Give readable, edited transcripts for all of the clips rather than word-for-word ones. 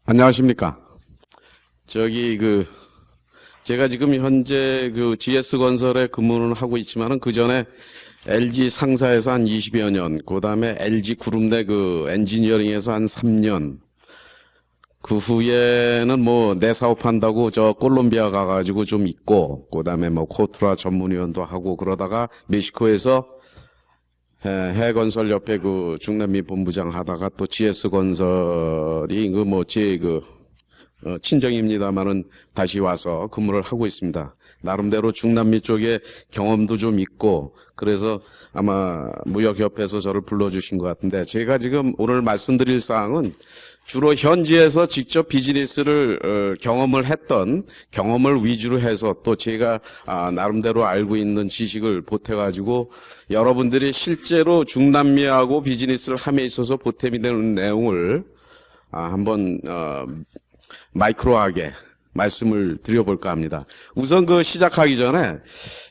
안녕하십니까. 제가 지금 현재 GS건설에 근무를 하고 있지만은 그 전에 LG 상사에서 한 20여 년, 그 다음에 LG 그룹 내 엔지니어링에서 한 3년, 그 후에는 내 사업한다고 콜롬비아 가가지고 좀 있고, 그 다음에 코트라 전문위원도 하고 그러다가 멕시코에서 해건설협회 중남미 본부장 하다가 또 GS건설이 친정입니다만은 다시 와서 근무를 하고 있습니다. 나름대로 중남미 쪽에 경험도 좀 있고, 그래서 아마 무역협회에서 저를 불러주신 것 같은데, 제가 지금 오늘 말씀드릴 사항은 주로 현지에서 직접 비즈니스를 경험을 했던 경험을 위주로 해서 또 제가 나름대로 알고 있는 지식을 보태가지고 여러분들이 실제로 중남미하고 비즈니스를 함에 있어서 보탬이 되는 내용을 한번 마이크로하게 말씀을 드려볼까 합니다. 우선 시작하기 전에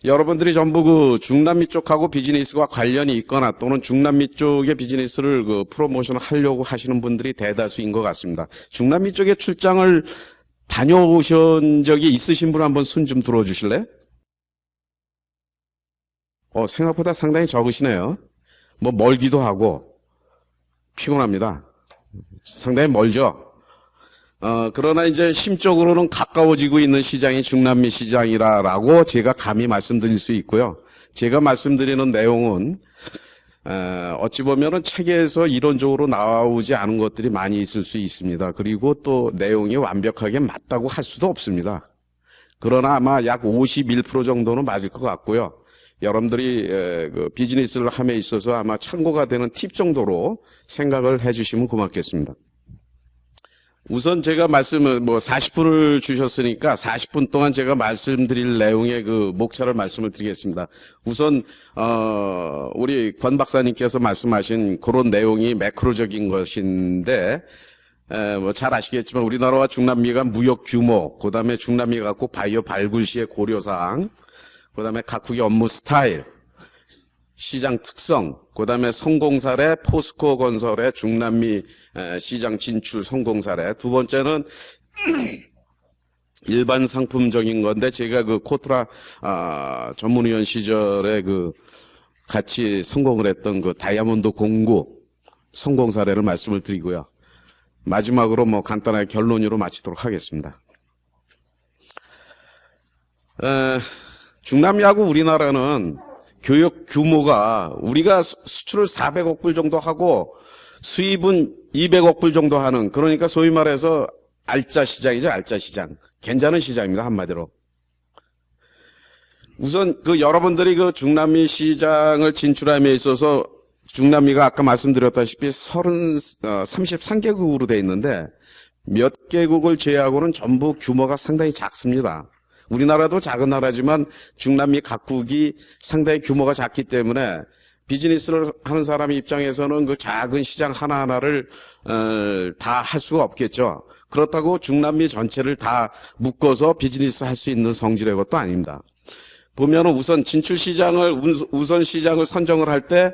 여러분들이 전부 중남미 쪽하고 비즈니스와 관련이 있거나 또는 중남미 쪽의 비즈니스를 프로모션 하려고 하시는 분들이 대다수인 것 같습니다. 중남미 쪽에 출장을 다녀오신 적이 있으신 분 한번 손 좀 들어주실래요? 생각보다 상당히 적으시네요. 멀기도 하고 피곤합니다. 상당히 멀죠? 그러나 이제 심적으로는 가까워지고 있는 시장이 중남미 시장이라고 제가 감히 말씀드릴 수 있고요. 제가 말씀드리는 내용은, 어찌 보면은 책에서 이론적으로 나오지 않은 것들이 많이 있을 수 있습니다. 그리고 또 내용이 완벽하게 맞다고 할 수도 없습니다. 그러나 아마 약 51% 정도는 맞을 것 같고요. 여러분들이 비즈니스를 함에 있어서 아마 참고가 되는 팁 정도로 생각을 해주시면 고맙겠습니다. 우선 제가 40분을 주셨으니까 40분 동안 제가 말씀드릴 내용의 목차를 말씀을 드리겠습니다. 우선, 우리 권 박사님께서 말씀하신 그런 내용이 매크로적인 것인데, 잘 아시겠지만 우리나라와 중남미가 무역 규모, 그 다음에 중남미가 갖고 바이오 발굴 시의 고려사항, 그 다음에 각국의 업무 스타일, 시장 특성, 그 다음에 성공 사례, 포스코 건설의 중남미 시장 진출 성공 사례. 두 번째는 일반 상품적인 건데 제가 코트라 전문위원 시절에 같이 성공을 했던 다이아몬드 공구 성공 사례를 말씀을 드리고요. 마지막으로 간단하게 결론으로 마치도록 하겠습니다. 중남미하고 우리나라는 교육 규모가 우리가 수출을 400억 불 정도 하고 수입은 200억 불 정도 하는, 그러니까 소위 말해서 알짜 시장이죠. 알짜 시장. 괜찮은 시장입니다. 한마디로. 우선 여러분들이 중남미 시장을 진출함에 있어서 중남미가 아까 말씀드렸다시피 33개국으로 되어 있는데 몇 개국을 제외하고는 전부 규모가 상당히 작습니다. 우리나라도 작은 나라지만 중남미 각국이 상당히 규모가 작기 때문에 비즈니스를 하는 사람 입장에서는 작은 시장 하나하나를 다 할 수가 없겠죠. 그렇다고 중남미 전체를 다 묶어서 비즈니스 할 수 있는 성질의 것도 아닙니다. 보면은 우선 진출 시장을 우선 시장을 선정을 할 때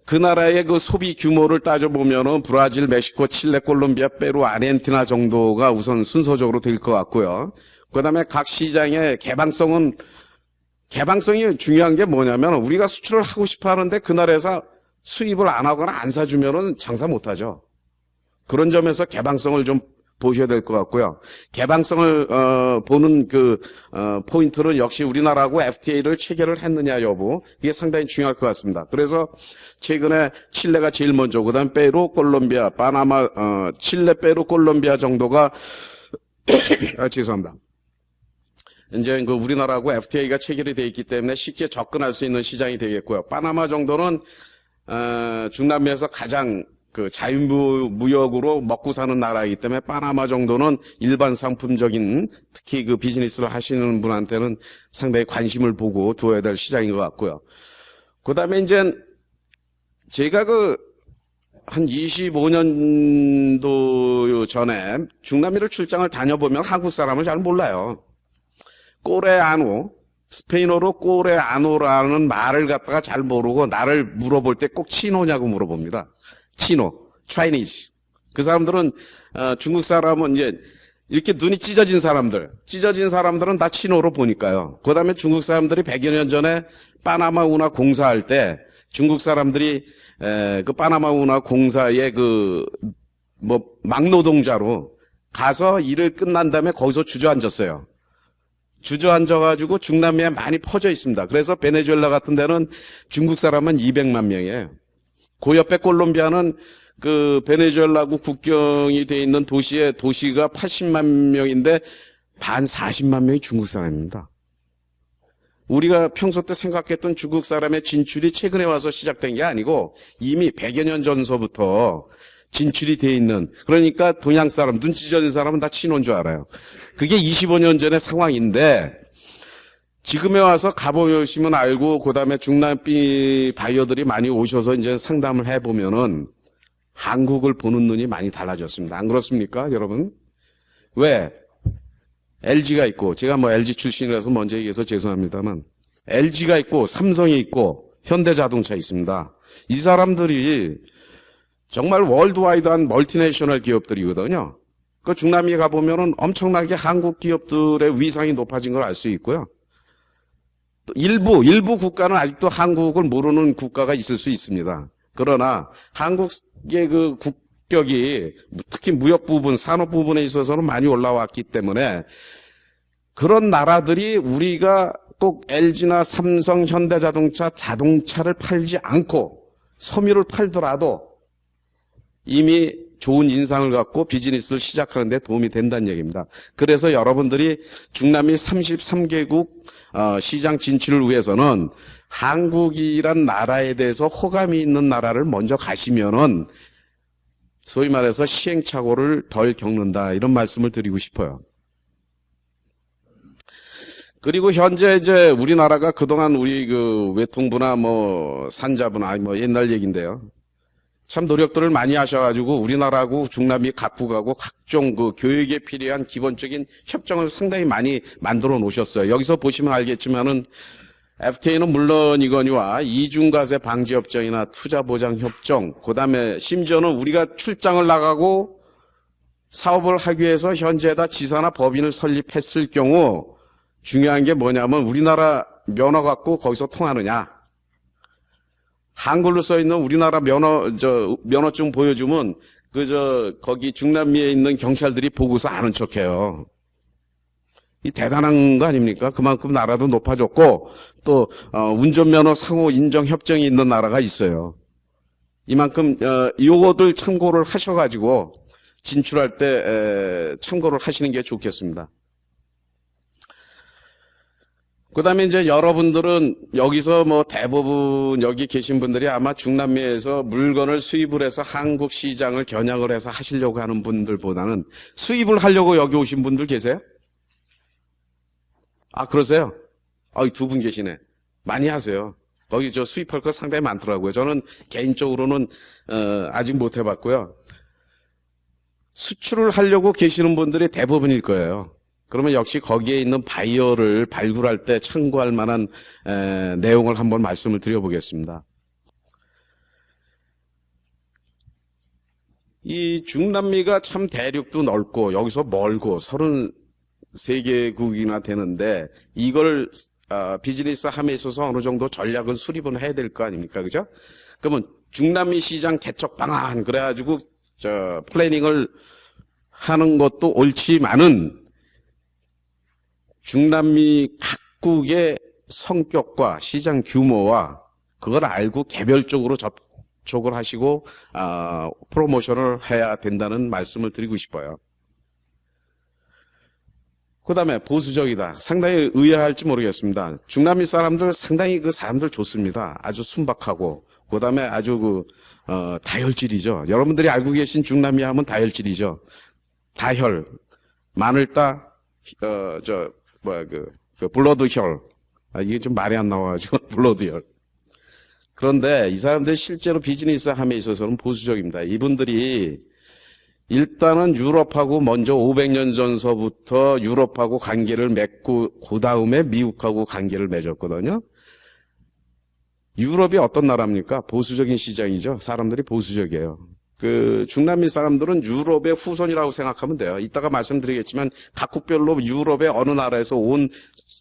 그 나라의 소비 규모를 따져보면은 브라질, 멕시코, 칠레, 콜롬비아, 페루, 아르헨티나 정도가 우선 순서적으로 될 것 같고요. 그 다음에 각 시장의 개방성이 중요한 게 뭐냐면 우리가 수출을 하고 싶어 하는데 그 나라에서 수입을 안 하거나 안 사주면은 장사 못 하죠. 그런 점에서 개방성을 좀 보셔야 될 것 같고요. 개방성을, 보는 포인트는 역시 우리나라하고 FTA를 체결을 했느냐 여부, 이게 상당히 중요할 것 같습니다. 그래서 최근에 칠레가 제일 먼저, 그 다음 페루, 콜롬비아, 파나마, 칠레, 페루, 콜롬비아 정도가, 죄송합니다. 이제 우리나라하고 FTA가 체결이 되어 있기 때문에 쉽게 접근할 수 있는 시장이 되겠고요. 파나마 정도는 중남미에서 가장 자유무역으로 먹고 사는 나라이기 때문에 파나마 정도는 일반 상품적인 특히 비즈니스를 하시는 분한테는 상당히 관심을 보고 두어야 될 시장인 것 같고요. 그 다음에 이제 제가 한 25년도 전에 중남미를 출장을 다녀보면 한국 사람을 잘 몰라요. 꼬레아노, 스페인어로 꼬레아노라는 말을 갖다가 잘 모르고 나를 물어볼 때 꼭 치노냐고 물어봅니다. 치노, 차이니즈. 그 사람들은 중국 사람은 이제 이렇게 눈이 찢어진 사람들은 다 친오로 보니까요. 그 다음에 중국 사람들이 100여 년 전에 파나마 운하 공사할 때 중국 사람들이 그 파나마 운하 공사의 막노동자로 가서 일을 끝난 다음에 거기서 주저앉았어요. 주저앉아가지고 중남미에 많이 퍼져 있습니다. 그래서 베네수엘라 같은 데는 중국 사람은 200만 명이에요. 그 옆에 콜롬비아는 그 베네수엘라하고 국경이 돼 있는 도시가 80만 명인데 반 40만 명이 중국 사람입니다. 우리가 평소 때 생각했던 중국 사람의 진출이 최근에 와서 시작된 게 아니고 이미 100여 년 전서부터 진출이 돼 있는, 그러니까 동양 사람, 눈치 젖은 사람은 다 친오인 줄 알아요. 그게 25년 전의 상황인데 지금에 와서 가보시면 알고 그다음에 중남미 바이어들이 많이 오셔서 이제 상담을 해보면은 한국을 보는 눈이 많이 달라졌습니다. 안 그렇습니까, 여러분? 왜? LG가 있고, 제가 뭐 LG 출신이라서 먼저 얘기해서 죄송합니다만, LG가 있고, 삼성이 있고, 현대자동차 있습니다. 이 사람들이 정말 월드와이드한 멀티내셔널 기업들이거든요. 그 중남미에 가보면은 엄청나게 한국 기업들의 위상이 높아진 걸 알 수 있고요. 또 일부 국가는 아직도 한국을 모르는 국가가 있을 수 있습니다. 그러나 한국의 그 국격이 특히 무역 부분, 산업 부분에 있어서는 많이 올라왔기 때문에 그런 나라들이 우리가 꼭 LG나 삼성, 현대자동차, 자동차를 팔지 않고 섬유를 팔더라도 이미 좋은 인상을 갖고 비즈니스를 시작하는 데 도움이 된다는 얘기입니다. 그래서 여러분들이 중남미 33개국 시장 진출을 위해서는 한국이란 나라에 대해서 호감이 있는 나라를 먼저 가시면은 소위 말해서 시행착오를 덜 겪는다, 이런 말씀을 드리고 싶어요. 그리고 현재 이제 우리나라가 그동안 우리 그 외통부나 뭐 산자부나 뭐 옛날 얘기인데요. 참 노력들을 많이 하셔가지고 우리나라하고 중남미 각국하고 각종 그 교육에 필요한 기본적인 협정을 상당히 많이 만들어 놓으셨어요. 여기서 보시면 알겠지만은 FTA는 물론이거니와 이중과세 방지 협정이나 투자 보장 협정, 그다음에 심지어는 우리가 출장을 나가고 사업을 하기 위해서 현재에다 지사나 법인을 설립했을 경우 중요한 게 뭐냐면 우리나라 면허 갖고 거기서 통하느냐. 한글로 써 있는 우리나라 면허증 보여주면 거기 중남미에 있는 경찰들이 보고서 아는 척해요. 이 대단한 거 아닙니까? 그만큼 나라도 높아졌고 또 운전면허 상호 인정 협정이 있는 나라가 있어요. 이만큼 요거들 참고를 하셔가지고 진출할 때 참고를 하시는 게 좋겠습니다. 그 다음에 이제 여러분들은 여기서 뭐 대부분 여기 계신 분들이 아마 중남미에서 물건을 수입을 해서 한국 시장을 겨냥을 해서 하시려고 하는 분들보다는 수입을 하려고 여기 오신 분들 계세요? 아, 그러세요? 두 분 계시네. 많이 하세요. 거기 저 수입할 거 상당히 많더라고요. 저는 개인적으로는 아직 못 해봤고요. 수출을 하려고 계시는 분들이 대부분일 거예요. 그러면 역시 거기에 있는 바이어를 발굴할 때 참고할 만한 내용을 한번 말씀을 드려보겠습니다. 이 중남미가 참 대륙도 넓고 여기서 멀고 33개국이나 되는데 이걸 비즈니스 함에 있어서 어느 정도 전략은 수립은 해야 될 거 아닙니까? 그죠? 그러면 중남미 시장 개척 방안 그래가지고 플래닝을 하는 것도 옳지만은 중남미 각국의 성격과 시장 규모와 그걸 알고 개별적으로 접촉을 하시고 프로모션을 해야 된다는 말씀을 드리고 싶어요. 그 다음에 보수적이다. 상당히 의아할지 모르겠습니다. 중남미 사람들 상당히 그 사람들 좋습니다. 아주 순박하고 그 다음에 아주 다혈질이죠. 여러분들이 알고 계신 중남미 하면 다혈질이죠. 다혈, 마늘따, 블러드혈. 이게 좀 말이 안 나와가지고, 블러드혈. 그런데 이 사람들이 실제로 비즈니스 함에 있어서는 보수적입니다. 이분들이 일단은 유럽하고 먼저 500년 전서부터 유럽하고 관계를 맺고, 그 다음에 미국하고 관계를 맺었거든요. 유럽이 어떤 나라입니까? 보수적인 시장이죠. 사람들이 보수적이에요. 중남미 사람들은 유럽의 후손이라고 생각하면 돼요. 이따가 말씀드리겠지만 각국별로 유럽의 어느 나라에서 온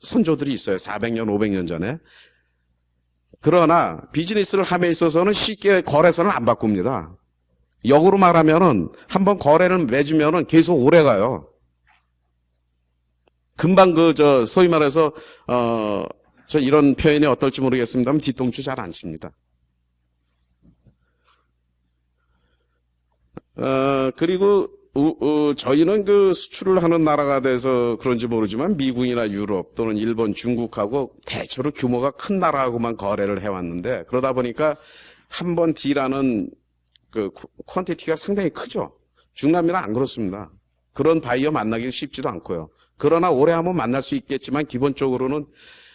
선조들이 있어요. 400년, 500년 전에. 그러나 비즈니스를 함에 있어서는 쉽게 거래선을 안 바꿉니다. 역으로 말하면은 한번 거래를 맺으면은 계속 오래 가요. 금방 소위 말해서, 저 이런 표현이 어떨지 모르겠습니다만 뒤통수 잘 안 칩니다. 그리고, 저희는 수출을 하는 나라가 돼서 그런지 모르지만 미국이나 유럽 또는 일본, 중국하고 대체로 규모가 큰 나라하고만 거래를 해왔는데 그러다 보니까 한 번 딜하는 퀀티티가 상당히 크죠. 중남미는 안 그렇습니다. 그런 바이어 만나기 쉽지도 않고요. 그러나 오래 하면 만날 수 있겠지만 기본적으로는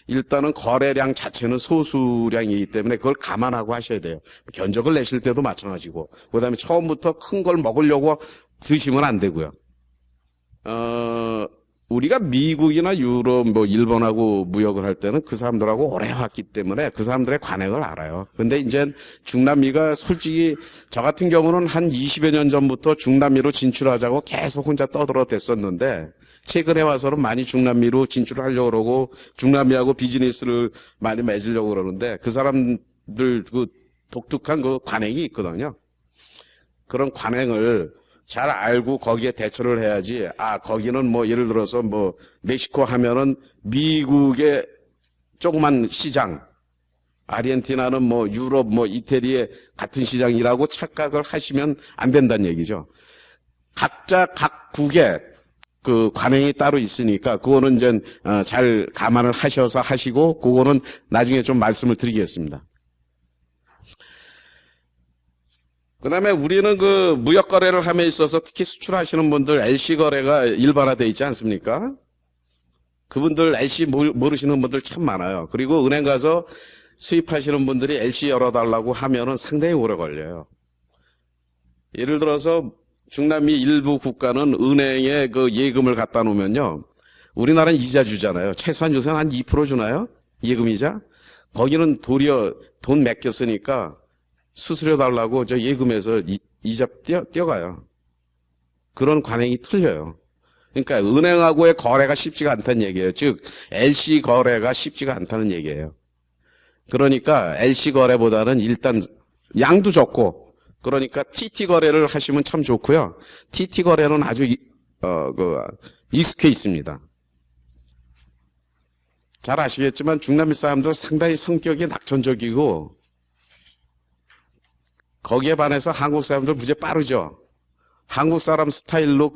일단은 거래량 자체는 소수량이기 때문에 그걸 감안하고 하셔야 돼요. 견적을 내실 때도 마찬가지고. 그 다음에 처음부터 큰 걸 먹으려고 드시면 안 되고요. 우리가 미국이나 유럽, 일본하고 무역을 할 때는 그 사람들하고 오래 왔기 때문에 그 사람들의 관행을 알아요. 근데 이제 중남미가 솔직히 저 같은 경우는 한 20여 년 전부터 중남미로 진출하자고 계속 혼자 떠들어댔었는데 최근에 와서는 많이 중남미로 진출을 하려고 그러고 중남미하고 비즈니스를 많이 맺으려고 그러는데 그 사람들 독특한 관행이 있거든요. 그런 관행을 잘 알고 거기에 대처를 해야지. 거기는 예를 들어서 멕시코 하면은 미국의 조그만 시장, 아르헨티나는 유럽, 이태리의 같은 시장이라고 착각을 하시면 안 된다는 얘기죠. 각자 각국의 관행이 따로 있으니까 그거는 이제 잘 감안을 하셔서 하시고 그거는 나중에 좀 말씀을 드리겠습니다. 그 다음에 우리는 무역 거래를 함에 있어서 특히 수출하시는 분들 LC 거래가 일반화되어 있지 않습니까? 그분들 LC 모르시는 분들 참 많아요. 그리고 은행 가서 수입하시는 분들이 LC 열어달라고 하면은 상당히 오래 걸려요. 예를 들어서 중남미 일부 국가는 은행에 예금을 갖다 놓으면요. 우리나라는 이자 주잖아요. 최소한 요새는 한 2% 주나요? 예금 이자? 거기는 도리어 돈 맡겼으니까 수수료 달라고 저 예금에서 이자 떼어가요. 그런 관행이 틀려요. 그러니까 은행하고의 거래가 쉽지가 않다는 얘기예요. 즉 LC 거래가 쉽지가 않다는 얘기예요. 그러니까 LC 거래보다는 일단 양도 적고 그러니까 TT 거래를 하시면 참 좋고요. TT 거래는 아주 익숙해 있습니다. 잘 아시겠지만 중남미 사람들 상당히 성격이 낙천적이고 거기에 반해서 한국 사람들 무지 빠르죠. 한국 사람 스타일로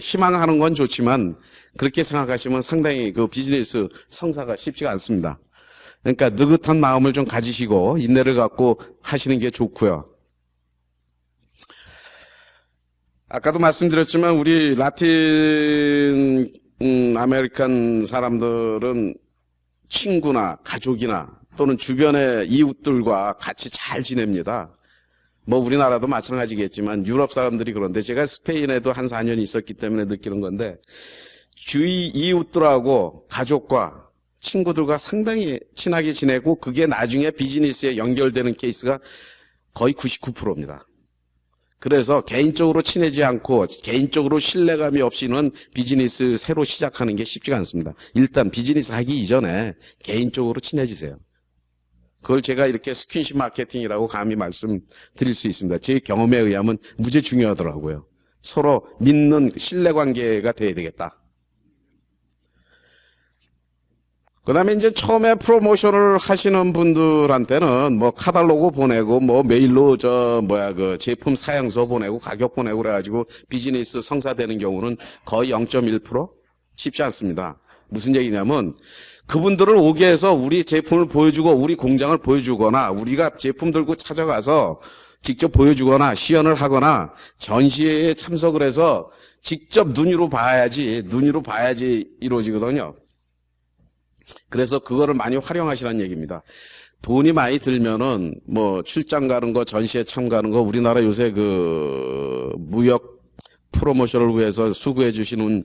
희망하는 건 좋지만 그렇게 생각하시면 상당히 비즈니스 성사가 쉽지가 않습니다. 그러니까 느긋한 마음을 좀 가지시고 인내를 갖고 하시는 게 좋고요. 아까도 말씀드렸지만 우리 라틴 아메리칸 사람들은 친구나 가족이나 또는 주변의 이웃들과 같이 잘 지냅니다. 우리나라도 마찬가지겠지만 유럽 사람들이 그런데 제가 스페인에도 한 4년 있었기 때문에 느끼는 건데 주위 이웃들하고 가족과 친구들과 상당히 친하게 지내고 그게 나중에 비즈니스에 연결되는 케이스가 거의 99%입니다. 그래서 개인적으로 친해지 않고 개인적으로 신뢰감이 없이는 비즈니스 새로 시작하는 게 쉽지가 않습니다. 일단 비즈니스 하기 이전에 개인적으로 친해지세요. 그걸 제가 이렇게 스킨십 마케팅이라고 감히 말씀드릴 수 있습니다. 제 경험에 의하면 무지 중요하더라고요. 서로 믿는 신뢰관계가 돼야 되겠다. 그 다음에 이제 처음에 프로모션을 하시는 분들한테는 카탈로그 보내고 메일로 제품 사양서 보내고 가격 보내고 그래가지고 비즈니스 성사되는 경우는 거의 0.1%? 쉽지 않습니다. 무슨 얘기냐면 그분들을 오게 해서 우리 제품을 보여주고 우리 공장을 보여주거나 우리가 제품 들고 찾아가서 직접 보여주거나 시연을 하거나 전시회에 참석을 해서 직접 눈으로 봐야지 이루어지거든요. 그래서 그거를 많이 활용하시라는 얘기입니다. 돈이 많이 들면은 출장 가는 거, 전시회 참가하는 거, 우리나라 요새 무역 프로모션을 위해서 수고해 주시는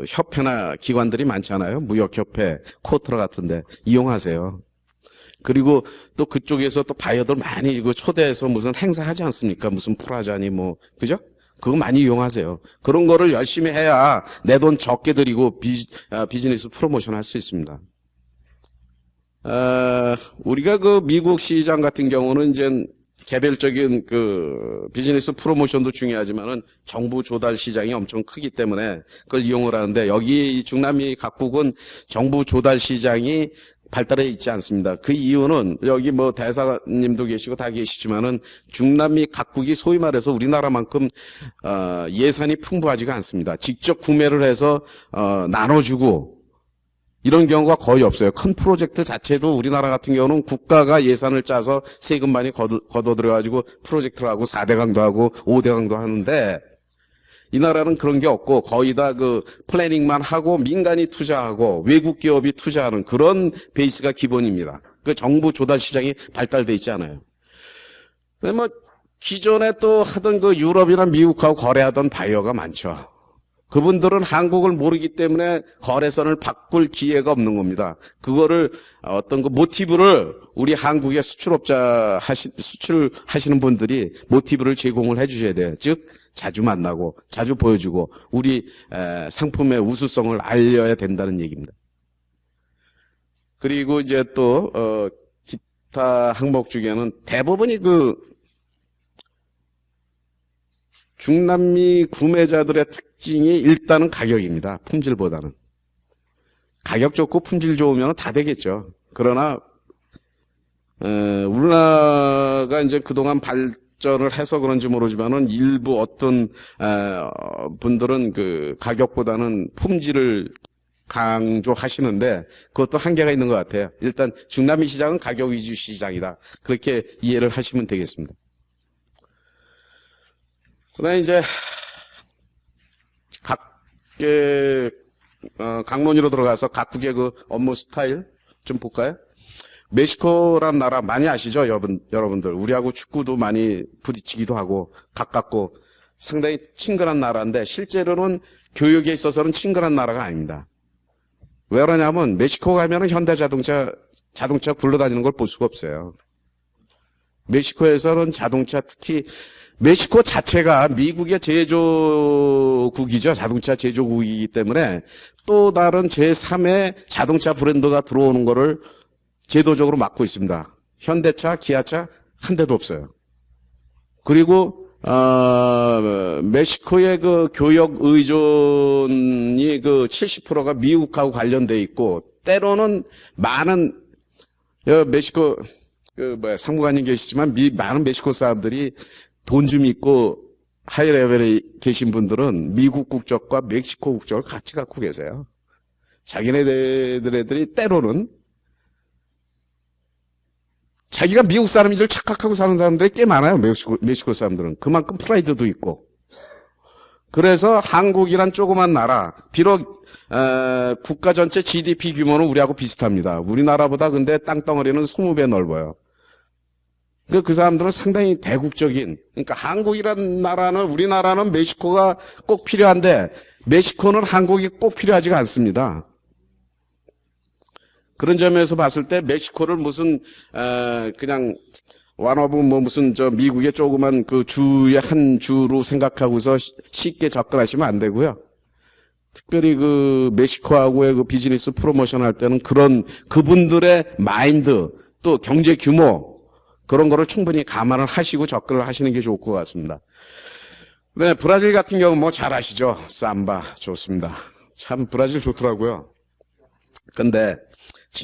협회나 기관들이 많잖아요. 무역협회, 코트라 같은데 이용하세요. 그리고 또 그쪽에서 또 바이어들 많이 그 초대해서 무슨 행사하지 않습니까? 무슨 프라자니 뭐, 그죠? 그거 많이 이용하세요. 그런 거를 열심히 해야 내 돈 적게 들이고 비즈니스 프로모션 할 수 있습니다. 우리가 그 미국 시장 같은 경우는 이제 개별적인 그 비즈니스 프로모션도 중요하지만은 정부 조달 시장이 엄청 크기 때문에 그걸 이용을 하는데 여기 중남미 각국은 정부 조달 시장이 발달해 있지 않습니다. 그 이유는 여기 뭐 대사님도 계시고 다 계시지만은 중남미 각국이 소위 말해서 우리나라만큼 예산이 풍부하지가 않습니다. 직접 구매를 해서 나눠주고 이런 경우가 거의 없어요. 큰 프로젝트 자체도 우리나라 같은 경우는 국가가 예산을 짜서 세금 많이 걷어들여가지고 프로젝트를 하고 4대강도 하고 5대강도 하는데 이 나라는 그런 게 없고 거의 다 그 플래닝만 하고 민간이 투자하고 외국 기업이 투자하는 그런 베이스가 기본입니다. 그 정부 조달 시장이 발달돼 있지 않아요. 근데 뭐 기존에 또 하던 그 유럽이나 미국하고 거래하던 바이어가 많죠. 그분들은 한국을 모르기 때문에 거래선을 바꿀 기회가 없는 겁니다. 그거를 어떤 그 모티브를 우리 한국의 수출하시는 분들이 모티브를 제공을 해주셔야 돼요. 즉 자주 만나고 자주 보여주고 우리 상품의 우수성을 알려야 된다는 얘기입니다. 그리고 이제 또 기타 항목 중에는 대부분이 그 중남미 구매자들의 특징이 일단은 가격입니다. 품질보다는. 가격 좋고 품질 좋으면 다 되겠죠. 그러나 우리나라가 이제 그동안 발전을 해서 그런지 모르지만은 일부 어떤 분들은 그 가격보다는 품질을 강조하시는데 그것도 한계가 있는 것 같아요. 일단 중남미 시장은 가격 위주 시장이다. 그렇게 이해를 하시면 되겠습니다. 그다음에 이제 각계 강론으로 들어가서 각국의 그 업무 스타일 좀 볼까요? 멕시코란 나라 많이 아시죠, 여러분들? 우리하고 축구도 많이 부딪히기도 하고 가깝고 상당히 친근한 나라인데 실제로는 교육에 있어서는 친근한 나라가 아닙니다. 왜 그러냐면 멕시코 가면은 현대자동차 굴러다니는 걸 볼 수가 없어요. 멕시코에서는 자동차 특히 멕시코 자체가 미국의 제조국이죠. 자동차 제조국이기 때문에 또 다른 제3의 자동차 브랜드가 들어오는 거를 제도적으로 막고 있습니다. 현대차, 기아차 한 대도 없어요. 그리고 멕시코의 그 교역 의존이 그 70%가 미국하고 관련돼 있고 때로는 많은 멕시코 상무관님 계시지만 많은 멕시코 사람들이 돈 좀 있고 하이 레벨에 계신 분들은 미국 국적과 멕시코 국적을 같이 갖고 계세요. 자기네들이 때로는 자기가 미국 사람인 줄 착각하고 사는 사람들이 꽤 많아요. 멕시코 사람들은. 그만큼 프라이드도 있고. 그래서 한국이란 조그만 나라, 비록 국가 전체 GDP 규모는 우리하고 비슷합니다. 우리나라보다 근데 땅덩어리는 20배 넓어요. 그 사람들은 상당히 대국적인, 그러니까 한국이란 나라는, 우리나라는 멕시코가 꼭 필요한데, 멕시코는 한국이 꼭 필요하지가 않습니다. 그런 점에서 봤을 때, 멕시코를 무슨, 그냥, 무슨, 미국의 조그만 그 주의 한 주로 생각하고서 쉽게 접근하시면 안 되고요. 특별히 그, 멕시코하고의 그 비즈니스 프로모션 할 때는 그분들의 마인드, 또 경제 규모, 그런 거를 충분히 감안을 하시고 접근을 하시는 게 좋을 것 같습니다. 네, 브라질 같은 경우 뭐 잘 아시죠? 삼바 좋습니다. 참 브라질 좋더라고요. 근데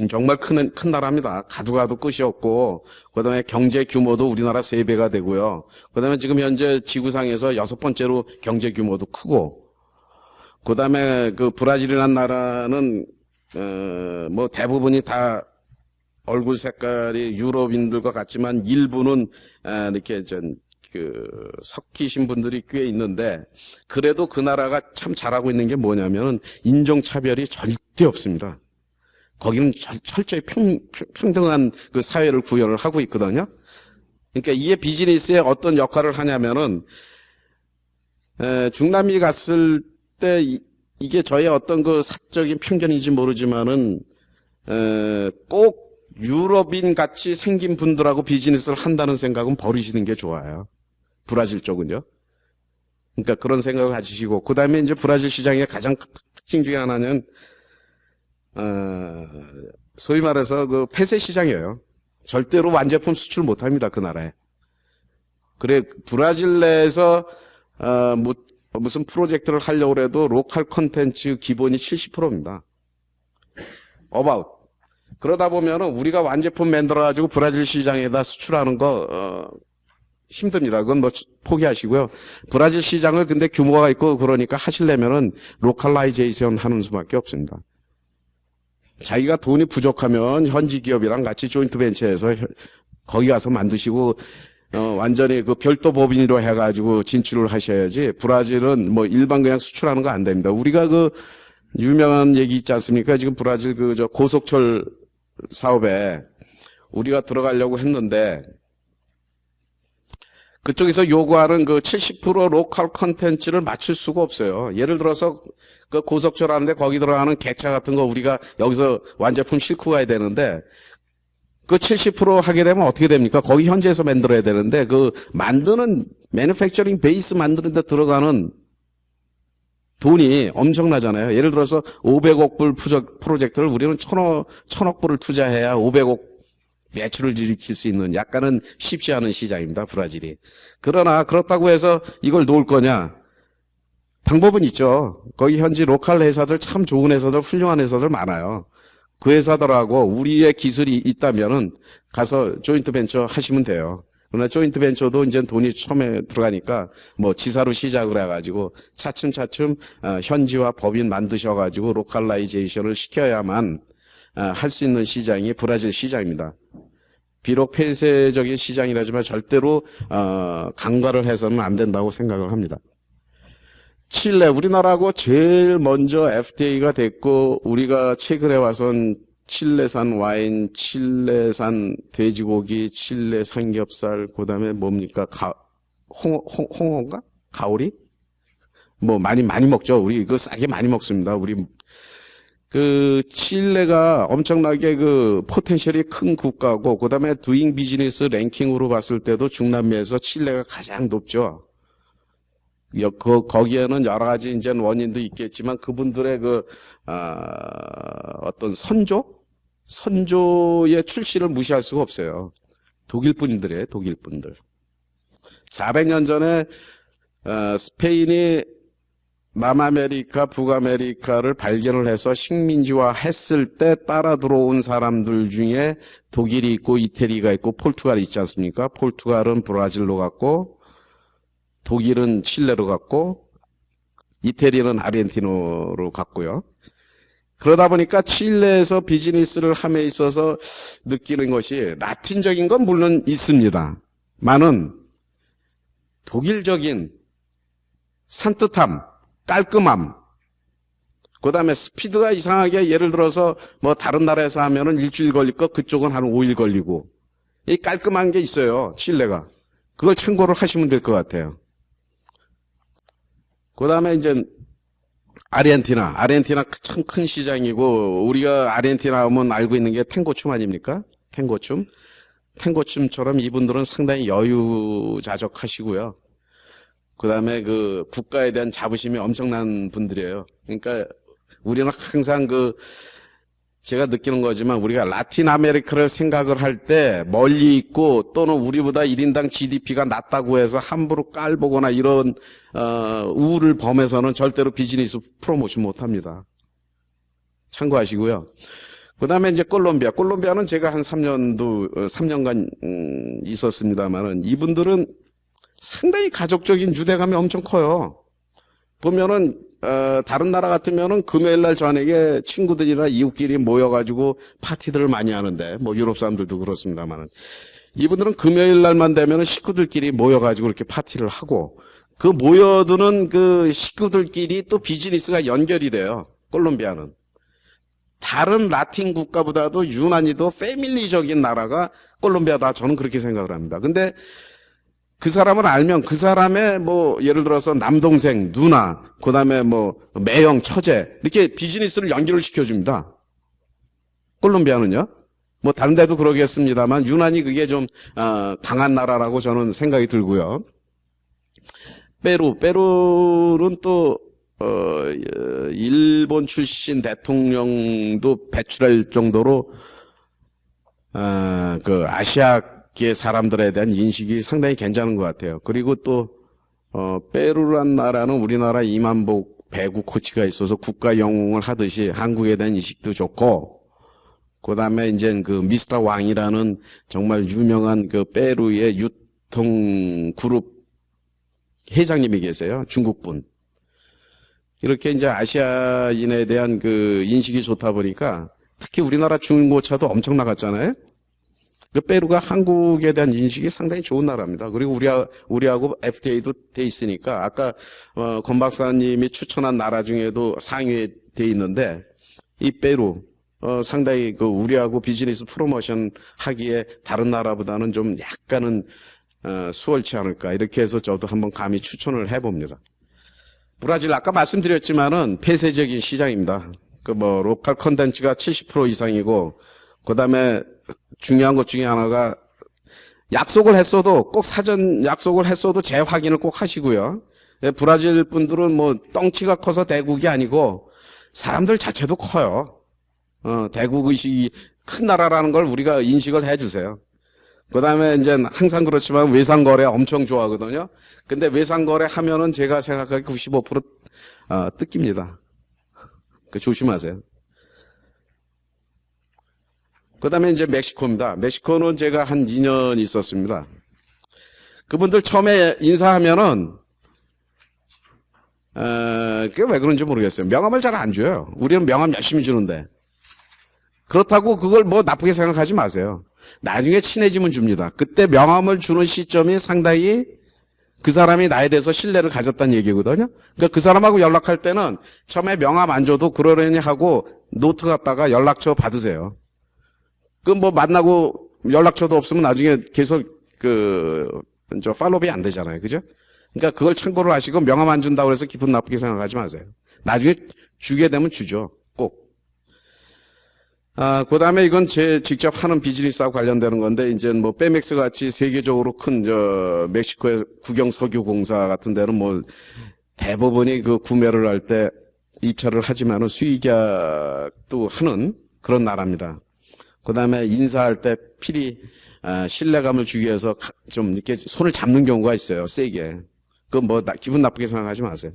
정말 큰 나라입니다. 가도 끝이 없고 그다음에 경제 규모도 우리나라 3배가 되고요. 그다음에 지금 현재 지구상에서 6번째로 경제 규모도 크고 그다음에 그 브라질이라는 나라는 뭐 대부분이 다 얼굴 색깔이 유럽인들과 같지만 일부는 이렇게 섞이신 분들이 꽤 있는데 그래도 그 나라가 참 잘하고 있는 게 뭐냐면은 인종차별이 절대 없습니다. 거기는 철저히 평등한 그 사회를 구현을 하고 있거든요. 그러니까 이게 비즈니스에 어떤 역할을 하냐면은 중남미 갔을 때 이게 저의 어떤 그 사적인 편견인지 모르지만은 꼭 유럽인 같이 생긴 분들하고 비즈니스를 한다는 생각은 버리시는 게 좋아요. 브라질 쪽은요. 그러니까 그런 생각을 가지시고, 그 다음에 이제 브라질 시장의 가장 특징 중에 하나는, 소위 말해서 그 폐쇄 시장이에요. 절대로 완제품 수출 못 합니다, 그 나라에. 그래, 브라질 내에서, 무슨 프로젝트를 하려고 해도 로컬 콘텐츠 기본이 70%입니다. about. 그러다 보면은 우리가 완제품 만들어가지고 브라질 시장에다 수출하는 거, 힘듭니다. 그건 뭐 포기하시고요. 브라질 시장을 근데 규모가 있고 그러니까 하시려면은 로컬라이제이션 하는 수밖에 없습니다. 자기가 돈이 부족하면 현지 기업이랑 같이 조인트 벤처에서 거기 가서 만드시고 완전히 그 별도 법인으로 해가지고 진출을 하셔야지. 브라질은 뭐 일반 그냥 수출하는 거 안 됩니다. 우리가 그 유명한 얘기 있지 않습니까? 지금 브라질 그 저 고속철 사업에 우리가 들어가려고 했는데 그쪽에서 요구하는 그 70% 로컬 컨텐츠를 맞출 수가 없어요. 예를 들어서 그 고속철 하는데 거기 들어가는 개차 같은 거 우리가 여기서 완제품 싣고 가야 되는데 그 70% 하게 되면 어떻게 됩니까? 거기 현지에서 만들어야 되는데 그 만드는 매니팩처링 베이스 만드는 데 들어가는 돈이 엄청나잖아요. 예를 들어서 500억 불 프로젝트를 우리는 1000억 불을 투자해야 500억 매출을 일으킬 수 있는 약간은 쉽지 않은 시장입니다, 브라질이. 그러나 그렇다고 해서 이걸 놓을 거냐? 방법은 있죠. 거기 현지 로컬 회사들 참 좋은 회사들, 훌륭한 회사들 많아요. 그 회사들하고 우리의 기술이 있다면은 가서 조인트 벤처 하시면 돼요. 그러나 조인트 벤처도 이제 돈이 처음에 들어가니까 뭐 지사로 시작을 해가지고 차츰차츰 현지화 법인 만드셔가지고 로컬라이제이션을 시켜야만 할 수 있는 시장이 브라질 시장입니다. 비록 폐쇄적인 시장이라지만 절대로 간과를 해서는 안 된다고 생각을 합니다. 칠레, 우리나라하고 제일 먼저 FTA가 됐고 우리가 최근에 와선 칠레산 와인, 칠레산 돼지고기, 칠레 삼겹살, 그다음에 뭡니까? 홍어인가? 가오리? 뭐 많이 먹죠. 우리 그 싸게 많이 먹습니다. 우리 그 칠레가 엄청나게 그 포텐셜이 큰 국가고 그다음에 두잉 비즈니스 랭킹으로 봤을 때도 중남미에서 칠레가 가장 높죠. 거기에는 여러 가지 이제 원인도 있겠지만 그분들의 그 어떤 선조의 출신을 무시할 수가 없어요. 독일 분들이에요, 독일 분들. 400년 전에 스페인이 남아메리카, 북아메리카를 발견을 해서 식민지화 했을 때 따라 들어온 사람들 중에 독일이 있고 이태리가 있고 포르투갈이 있지 않습니까? 포르투갈은 브라질로 갔고 독일은 칠레로 갔고 이태리는 아르헨티나로 갔고요. 그러다 보니까 칠레에서 비즈니스를 함에 있어서 느끼는 것이 라틴적인 건 물론 있습니다. 많은 독일적인 산뜻함, 깔끔함, 그 다음에 스피드가 이상하게 예를 들어서 뭐 다른 나라에서 하면은 일주일 걸릴 거 그쪽은 한 5일 걸리고 이 깔끔한 게 있어요, 칠레가. 그걸 참고를 하시면 될 것 같아요. 그 다음에 이제 아르헨티나 참 큰 시장이고 우리가 아르헨티나 하면 알고 있는 게 탱고춤 아닙니까? 탱고춤처럼 이분들은 상당히 여유자적하시고요. 그 다음에 그 국가에 대한 자부심이 엄청난 분들이에요. 그러니까 우리는 항상 제가 느끼는 거지만 우리가 라틴 아메리카를 생각을 할 때 멀리 있고 또는 우리보다 1인당 GDP가 낮다고 해서 함부로 깔보거나 이런 우를 범해서는 절대로 비즈니스 프로모션 못합니다. 참고하시고요. 그 다음에 이제 콜롬비아는 제가 한 3년간 있었습니다만은 이분들은 상당히 가족적인 유대감이 엄청 커요. 보면은 다른 나라 같으면은 금요일날 저녁에 친구들이나 이웃끼리 모여가지고 파티들을 많이 하는데 뭐 유럽 사람들도 그렇습니다만은 이분들은 금요일날만 되면은 식구들끼리 모여가지고 이렇게 파티를 하고 그 모여드는 그 식구들끼리 또 비즈니스가 연결이 돼요. 콜롬비아는. 다른 라틴 국가보다도 유난히도 패밀리적인 나라가 콜롬비아다. 저는 그렇게 생각을 합니다. 근데 그 사람을 알면 그 사람의 뭐 예를 들어서 남동생, 누나, 그 다음에 뭐 매형, 처제 이렇게 비즈니스를 연결을 시켜줍니다. 콜롬비아는요. 뭐 다른 데도 그러겠습니다만 유난히 그게 좀 강한 나라라고 저는 생각이 들고요. 페루는 또 일본 출신 대통령도 배출할 정도로 그 아시아계 사람들에 대한 인식이 상당히 괜찮은 것 같아요. 그리고 또 페루란 나라는 우리나라 이만복 배구 코치가 있어서 국가 영웅을 하듯이 한국에 대한 인식도 좋고, 그 다음에 이제 그 미스터 왕이라는 정말 유명한 그 페루의 유통 그룹 회장님이 계세요. 중국분. 이렇게 이제 아시아인에 대한 그 인식이 좋다 보니까 특히 우리나라 중고차도 엄청 나갔잖아요. 그 페루가 한국에 대한 인식이 상당히 좋은 나라입니다. 그리고 우리하고 FTA도 돼 있으니까 아까 권 박사님이 추천한 나라 중에도 상위에 돼 있는데 이 페루 상당히 그 우리하고 비즈니스 프로모션 하기에 다른 나라보다는 좀 약간은 수월치 않을까 이렇게 해서 저도 한번 감히 추천을 해봅니다. 브라질 아까 말씀드렸지만은 폐쇄적인 시장입니다. 그 뭐 로컬 컨텐츠가 70% 이상이고 그다음에 중요한 것 중에 하나가 약속을 했어도 꼭 사전 약속을 했어도 재확인을 꼭 하시고요. 브라질 분들은 뭐 덩치가 커서 대국이 아니고 사람들 자체도 커요. 대국 의식이 큰 나라라는 걸 우리가 인식을 해주세요. 그 다음에 이제 항상 그렇지만 외상거래 엄청 좋아하거든요. 근데 외상거래 하면은 제가 생각하기 95% 뜯깁니다. 그 조심하세요. 그 다음에 이제 멕시코입니다. 멕시코는 제가 한 2년 있었습니다. 그분들 처음에 인사하면은, 그게 왜 그런지 모르겠어요. 명함을 잘 안 줘요. 우리는 명함 열심히 주는데. 그렇다고 그걸 뭐 나쁘게 생각하지 마세요. 나중에 친해지면 줍니다. 그때 명함을 주는 시점이 상당히 그 사람이 나에 대해서 신뢰를 가졌다는 얘기거든요. 그러니까 그 사람하고 연락할 때는 처음에 명함 안 줘도 그러려니 하고 노트 갖다가 연락처 받으세요. 그 뭐 만나고 연락처도 없으면 나중에 계속 팔로우업이 안 되잖아요. 그죠? 그러니까 그걸 참고를 하시고 명함 안 준다고 해서 기분 나쁘게 생각하지 마세요. 나중에 주게 되면 주죠. 꼭. 그 다음에 이건 제 직접 하는 비즈니스하고 관련되는 건데, 이제 뭐, 페맥스 같이 세계적으로 큰, 멕시코의 국영석유공사 같은 데는 뭐, 대부분이 그 구매를 할 때 입찰을 하지만은 수의계약도 하는 그런 나라입니다. 그 다음에 인사할 때 필히, 신뢰감을 주기 위해서 좀 이렇게 손을 잡는 경우가 있어요. 세게. 그 뭐, 기분 나쁘게 생각하지 마세요.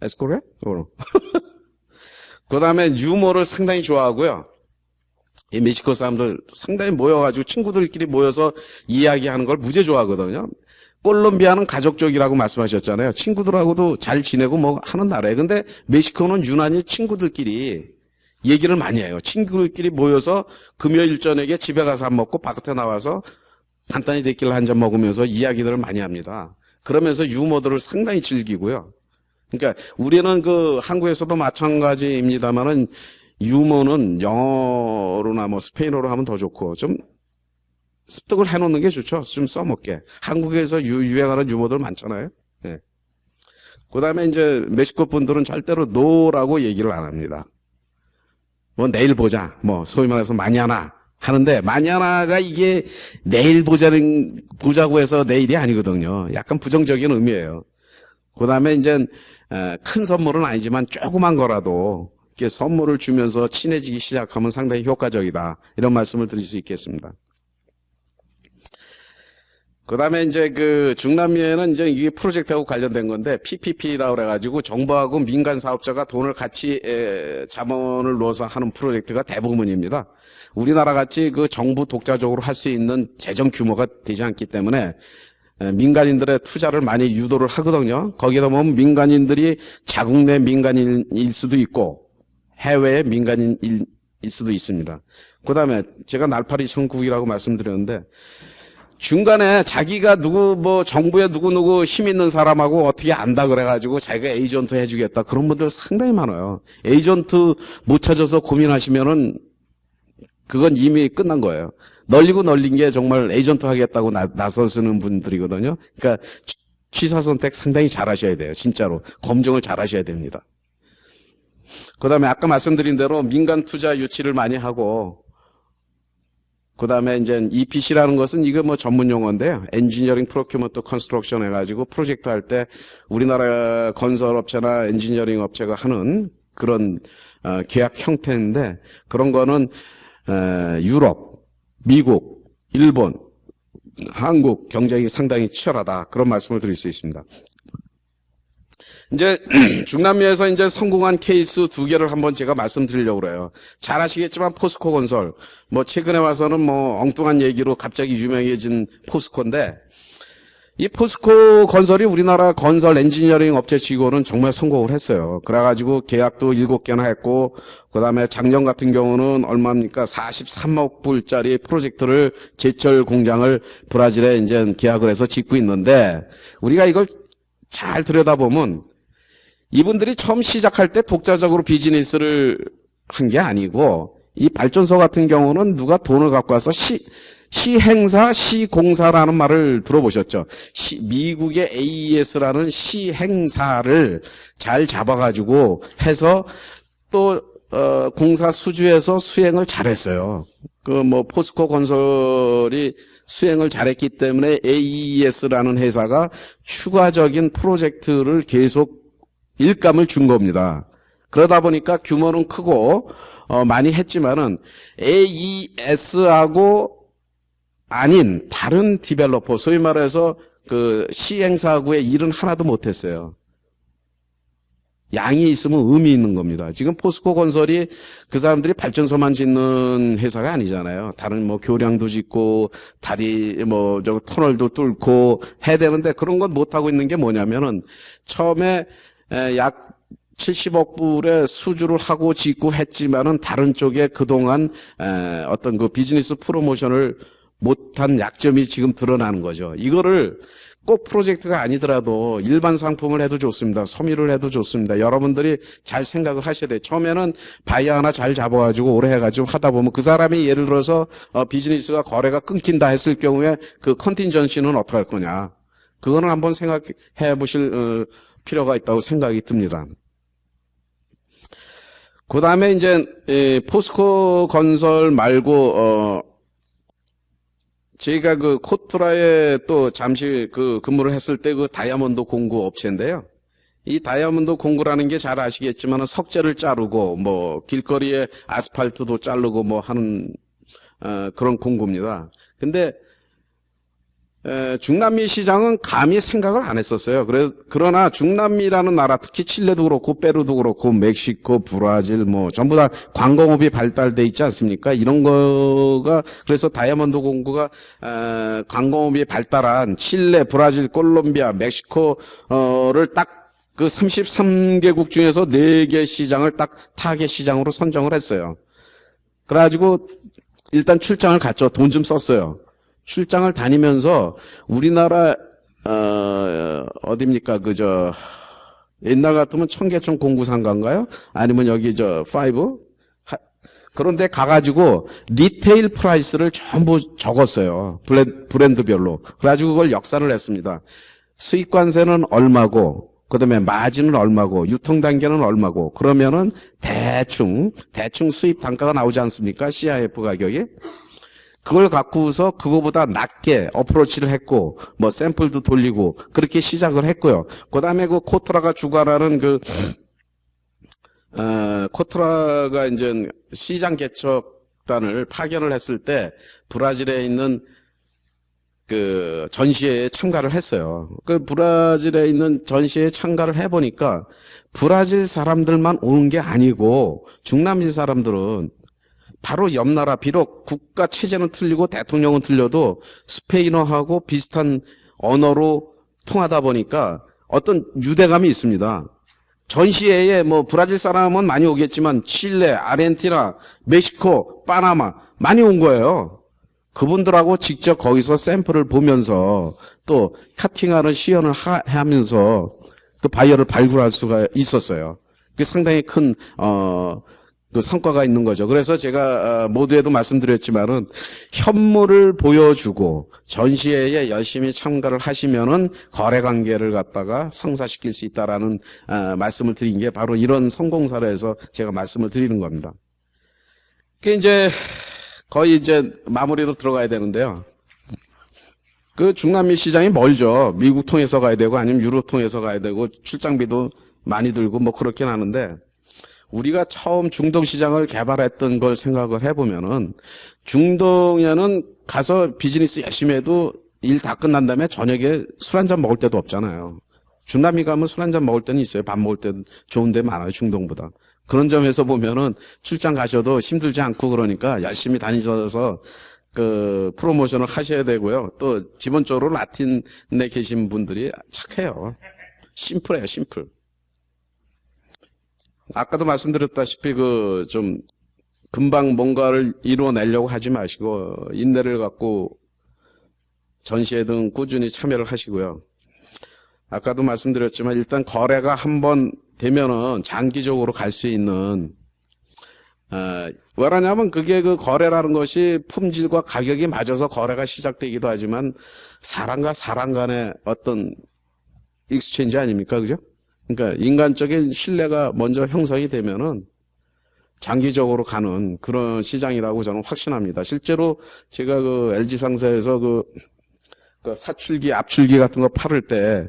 에스코레? 그 다음에 유머를 상당히 좋아하고요. 이 멕시코 사람들 상당히 모여가지고 친구들끼리 모여서 이야기하는 걸 무지 좋아하거든요. 콜롬비아는 가족적이라고 말씀하셨잖아요. 친구들하고도 잘 지내고 뭐 하는 나라예요. 근데 멕시코는 유난히 친구들끼리 얘기를 많이 해요. 친구들끼리 모여서 금요일 저녁에 집에 가서 안 먹고 바깥에 나와서 간단히 데킬라 한 잔 먹으면서 이야기들을 많이 합니다. 그러면서 유머들을 상당히 즐기고요. 그러니까 우리는 그 한국에서도 마찬가지입니다만은 유머는 영어로나 뭐 스페인어로 하면 더 좋고 좀 습득을 해놓는 게 좋죠. 좀 써먹게. 한국에서 유행하는 유머들 많잖아요. 네. 그 다음에 이제 멕시코 분들은 절대로 노라고 얘기를 안 합니다. 뭐 내일 보자. 뭐 소위 말해서 마냐나 하는데 마냐나가 이게 내일 보자고 해서 내일이 아니거든요. 약간 부정적인 의미예요. 그 다음에 이제 큰 선물은 아니지만 조그만 거라도 이렇게 선물을 주면서 친해지기 시작하면 상당히 효과적이다. 이런 말씀을 드릴 수 있겠습니다. 그 다음에 이제 그 중남미에는 이제 이게 프로젝트하고 관련된 건데 PPP라고 그래가지고 정부하고 민간 사업자가 돈을 같이 자본을 넣어서 하는 프로젝트가 대부분입니다. 우리나라 같이 그 정부 독자적으로 할 수 있는 재정 규모가 되지 않기 때문에 민간인들의 투자를 많이 유도를 하거든요. 거기다 보면 민간인들이 자국 내 민간인일 수도 있고 해외의 민간인일 수도 있습니다. 그 다음에 제가 날파리 천국이라고 말씀드렸는데 중간에 자기가 정부에 누구 힘 있는 사람하고 어떻게 안다 그래가지고 자기가 에이전트 해주겠다. 그런 분들 상당히 많아요. 에이전트 못 찾아서 고민하시면은 그건 이미 끝난 거예요. 널리고 널린 게 정말 에이전트 하겠다고 나서시는 분들이거든요. 그러니까 취사 선택 상당히 잘 하셔야 돼요. 진짜로. 검증을 잘 하셔야 됩니다. 그 다음에 아까 말씀드린 대로 민간 투자 유치를 많이 하고 그다음에 이제 EPC라는 것은 이거 뭐 전문 용어인데요. 엔지니어링 프로큐먼트 컨스트럭션 해가지고 프로젝트 할 때 우리나라 건설업체나 엔지니어링 업체가 하는 그런 계약 형태인데 그런 거는 유럽, 미국, 일본, 한국 경쟁이 상당히 치열하다 그런 말씀을 드릴 수 있습니다. 이제 중남미에서 이제 성공한 케이스 두 개를 한번 제가 말씀드리려고 그래요. 잘 아시겠지만 포스코 건설 뭐 최근에 와서는 뭐 엉뚱한 얘기로 갑자기 유명해진 포스코인데 이 포스코 건설이 우리나라 건설 엔지니어링 업체 치고는 정말 성공을 했어요. 그래가지고 계약도 7개나 했고 그다음에 작년 같은 경우는 얼마입니까? 43억 불짜리 프로젝트를 제철 공장을 브라질에 이제 계약을 해서 짓고 있는데 우리가 이걸 잘 들여다보면 이분들이 처음 시작할 때 독자적으로 비즈니스를 한 게 아니고 이 발전소 같은 경우는 누가 돈을 갖고 와서 시행사, 시공사라는 말을 들어보셨죠? 미국의 AES라는 시행사를 잘 잡아가지고 해서 또 공사 수주에서 수행을 잘했어요. 그 뭐 포스코 건설이 수행을 잘했기 때문에 AES라는 회사가 추가적인 프로젝트를 계속 일감을 준 겁니다. 그러다 보니까 규모는 크고 많이 했지만은 AES하고 아닌 다른 디벨로퍼 소위 말해서 그 시행사하고의 일은 하나도 못했어요. 양이 있으면 의미 있는 겁니다. 지금 포스코 건설이 그 사람들이 발전소만 짓는 회사가 아니잖아요. 다른 뭐 교량도 짓고 다리 뭐 저 터널도 뚫고 해야 되는데 그런 건 못 하고 있는 게 뭐냐면은 처음에 약 70억 불의 수주를 하고 짓고 했지만은 다른 쪽에 그동안 어떤 그 비즈니스 프로모션을 못한 약점이 지금 드러나는 거죠. 이거를 꼭 프로젝트가 아니더라도 일반 상품을 해도 좋습니다. 섬유를 해도 좋습니다. 여러분들이 잘 생각을 하셔야 돼요. 처음에는 바이어 하나 잘 잡아가지고 오래 해가지고 하다 보면 그 사람이 예를 들어서 비즈니스가 거래가 끊긴다 했을 경우에 그 컨틴전시는 어떻게 할 거냐. 그거는 한번 생각해 보실 필요가 있다고 생각이 듭니다. 그 다음에 이제 포스코 건설 말고 제가 그 코트라에 또 잠시 그 근무를 했을 때 그 다이아몬드 공구 업체인데요. 이 다이아몬드 공구라는 게 잘 아시겠지만 석재를 자르고 뭐 길거리에 아스팔트도 자르고 뭐 하는 그런 공구입니다. 근데 중남미 시장은 감히 생각을 안 했었어요. 그러나 중남미라는 나라, 특히 칠레도 그렇고 페루도 그렇고 멕시코, 브라질 뭐 전부 다 관광업이 발달돼 있지 않습니까? 이런 거가 그래서 다이아몬드 공구가 관광업이 발달한 칠레, 브라질, 콜롬비아, 멕시코를 딱 그 33개국 중에서 4개 시장을 딱 타겟 시장으로 선정을 했어요. 그래가지고 일단 출장을 갔죠. 돈 좀 썼어요. 출장을 다니면서 우리나라 어디입니까? 옛날 같으면 청계천 공구상가인가요? 아니면 여기 파이브? 그런데 가가지고 리테일 프라이스를 전부 적었어요. 브랜드별로. 그래가지고 그걸 역산을 했습니다. 수입관세는 얼마고 그다음에 마진은 얼마고 유통 단계는 얼마고 그러면은 대충 수입 단가가 나오지 않습니까? CIF 가격이. 그걸 갖고서 그거보다 낮게 어프로치를 했고 뭐 샘플도 돌리고 그렇게 시작을 했고요. 그다음에 그 코트라가 주관하는 코트라가 이제 시장 개척단을 파견을 했을 때 브라질에 있는 그 전시회에 참가를 했어요. 그 브라질에 있는 전시회에 참가를 해보니까 브라질 사람들만 오는 게 아니고 중남미 사람들은 바로 옆 나라 비록 국가 체제는 틀리고 대통령은 틀려도 스페인어하고 비슷한 언어로 통하다 보니까 어떤 유대감이 있습니다. 전시회에 뭐 브라질 사람은 많이 오겠지만 칠레, 아르헨티나, 멕시코, 파나마 많이 온 거예요. 그분들하고 직접 거기서 샘플을 보면서 또 카팅하는 시연을 하면서 그 바이어를 발굴할 수가 있었어요. 그게 상당히 큰 그 성과가 있는 거죠. 그래서 제가 모두에도 말씀드렸지만은 현물을 보여주고 전시회에 열심히 참가를 하시면은 거래 관계를 갖다가 성사시킬 수 있다라는 말씀을 드린 게 바로 이런 성공 사례에서 제가 말씀을 드리는 겁니다. 그 이제 거의 이제 마무리로 들어가야 되는데요. 그 중남미 시장이 멀죠. 미국 통해서 가야 되고 아니면 유럽 통해서 가야 되고 출장비도 많이 들고 뭐 그렇긴 하는데 우리가 처음 중동 시장을 개발했던 걸 생각을 해보면은 중동에는 가서 비즈니스 열심히 해도 일 다 끝난 다음에 저녁에 술 한잔 먹을 때도 없잖아요. 중남미 가면 술 한잔 먹을 때는 있어요. 밥 먹을 때 좋은 데 많아요. 중동보다. 그런 점에서 보면은 출장 가셔도 힘들지 않고 그러니까 열심히 다니셔서 그 프로모션을 하셔야 되고요. 또 기본적으로 라틴에 계신 분들이 착해요. 심플해요. 심플. 아까도 말씀드렸다시피 그 좀 금방 뭔가를 이루어내려고 하지 마시고 인내를 갖고 전시회 등 꾸준히 참여를 하시고요. 아까도 말씀드렸지만 일단 거래가 한번 되면은 장기적으로 갈 수 있는 왜냐하면 그게 그 거래라는 것이 품질과 가격이 맞아서 거래가 시작되기도 하지만 사람과 사람 간의 어떤 익스체인지 아닙니까? 그죠? 그러니까 인간적인 신뢰가 먼저 형성이 되면은 장기적으로 가는 그런 시장이라고 저는 확신합니다. 실제로 제가 그 LG 상사에서 그 사출기, 압출기 같은 거 팔을 때,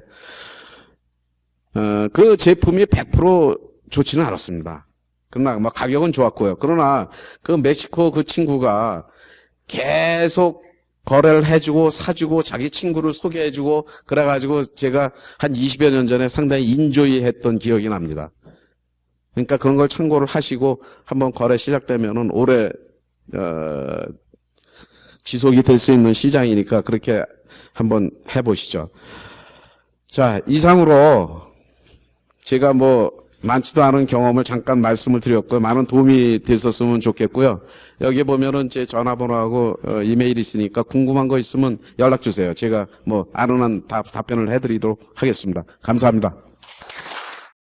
그 제품이 100% 좋지는 않았습니다. 그러나 막 가격은 좋았고요. 그러나 그 멕시코 그 친구가 계속 거래를 해주고 사주고 자기 친구를 소개해주고 그래가지고 제가 한 20여 년 전에 상당히 인조이 했던 기억이 납니다. 그러니까 그런 걸 참고를 하시고 한번 거래 시작되면은 오래 지속이 될 수 있는 시장이니까 그렇게 한번 해보시죠. 자, 이상으로 제가 뭐 많지도 않은 경험을 잠깐 말씀을 드렸고요. 많은 도움이 됐었으면 좋겠고요. 여기 보면은 제 전화번호하고 이메일 있으니까 궁금한 거 있으면 연락 주세요. 제가 뭐 아는 한 답변을 해드리도록 하겠습니다. 감사합니다.